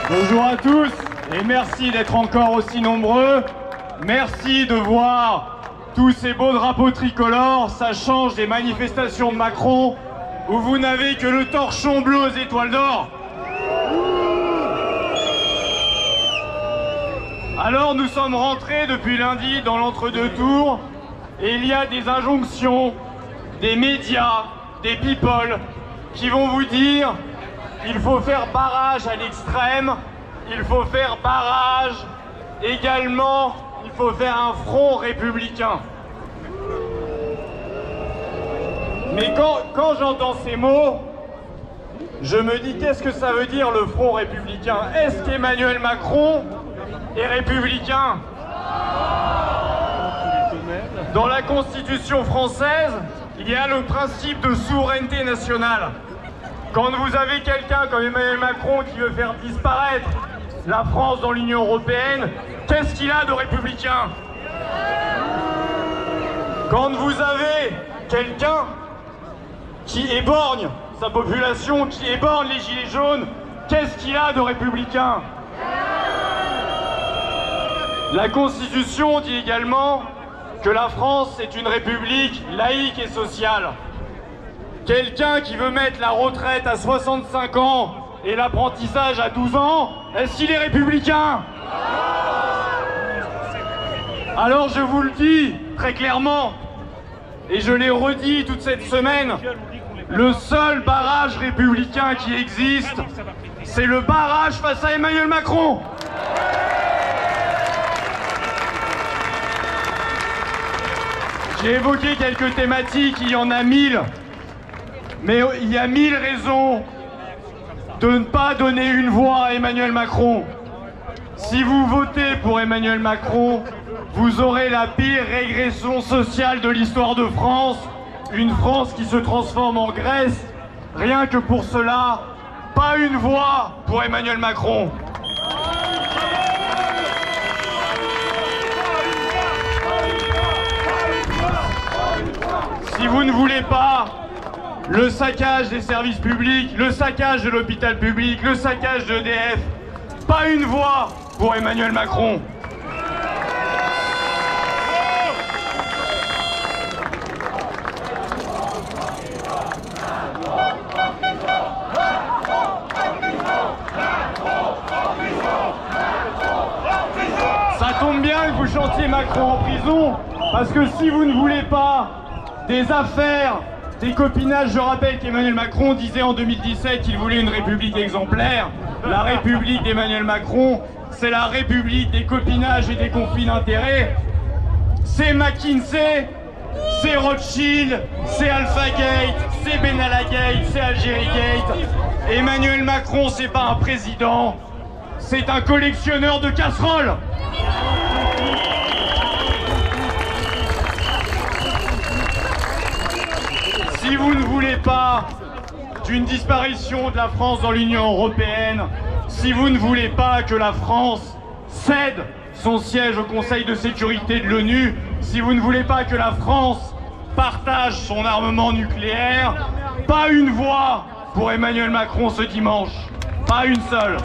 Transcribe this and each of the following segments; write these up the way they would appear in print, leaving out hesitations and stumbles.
Bonjour à tous et merci d'être encore aussi nombreux. Merci de voir tous ces beaux drapeaux tricolores. Ça change des manifestations de Macron où vous n'avez que le torchon bleu aux étoiles d'or. Alors nous sommes rentrés depuis lundi dans l'entre-deux tours et il y a des injonctions, des médias, des people qui vont vous dire il faut faire barrage à l'extrême, il faut faire barrage également, il faut faire un front républicain. Mais quand j'entends ces mots, je me dis qu'est-ce que ça veut dire le front républicain? Est-ce qu'Emmanuel Macron est républicain? Dans la Constitution française, il y a le principe de souveraineté nationale. Quand vous avez quelqu'un comme Emmanuel Macron qui veut faire disparaître la France dans l'Union européenne, qu'est-ce qu'il a de républicain? Quand vous avez quelqu'un qui éborgne sa population, qui éborgne les gilets jaunes, qu'est-ce qu'il a de républicain? La Constitution dit également que la France est une république laïque et sociale. Quelqu'un qui veut mettre la retraite à 65 ans et l'apprentissage à 12 ans, est-ce qu'il est républicain? Alors je vous le dis très clairement, et je l'ai redit toute cette semaine, le seul barrage républicain qui existe, c'est le barrage face à Emmanuel Macron. J'ai évoqué quelques thématiques, il y en a 1000. Mais il y a 1000 raisons de ne pas donner une voix à Emmanuel Macron. Si vous votez pour Emmanuel Macron, vous aurez la pire régression sociale de l'histoire de France. Une France qui se transforme en Grèce. Rien que pour cela, pas une voix pour Emmanuel Macron. Si vous ne voulez pas le saccage des services publics, le saccage de l'hôpital public, le saccage d'EDF, pas une voix pour Emmanuel Macron. Ça tombe bien que vous chantiez Macron en prison, parce que si vous ne voulez pas des affaires, des copinages, je rappelle qu'Emmanuel Macron disait en 2017 qu'il voulait une république exemplaire. La république d'Emmanuel Macron, c'est la république des copinages et des conflits d'intérêts. C'est McKinsey, c'est Rothschild, c'est Alphagate, c'est Benalla Gate, c'est Algérie Gate. Emmanuel Macron, c'est pas un président, c'est un collectionneur de casseroles. Si vous ne voulez pas d'une disparition de la France dans l'Union européenne, si vous ne voulez pas que la France cède son siège au Conseil de sécurité de l'ONU, si vous ne voulez pas que la France partage son armement nucléaire, pas une voix pour Emmanuel Macron ce dimanche, pas une seule.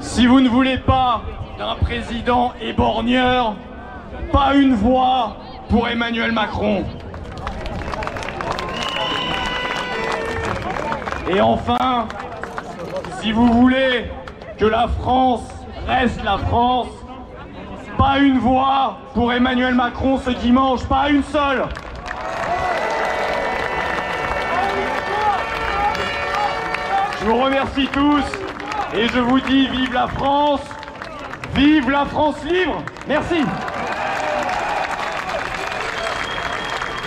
Si vous ne voulez pas d'un président éborgneur, pas une voix pour Emmanuel Macron. Et enfin, si vous voulez que la France reste la France, pas une voix pour Emmanuel Macron ce dimanche, pas une seule. Je vous remercie tous. Et je vous dis vive la France libre. Merci.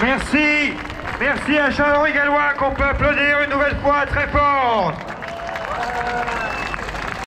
Merci. Merci à Charles-Henri Gallois qu'on peut applaudir une nouvelle fois très fort.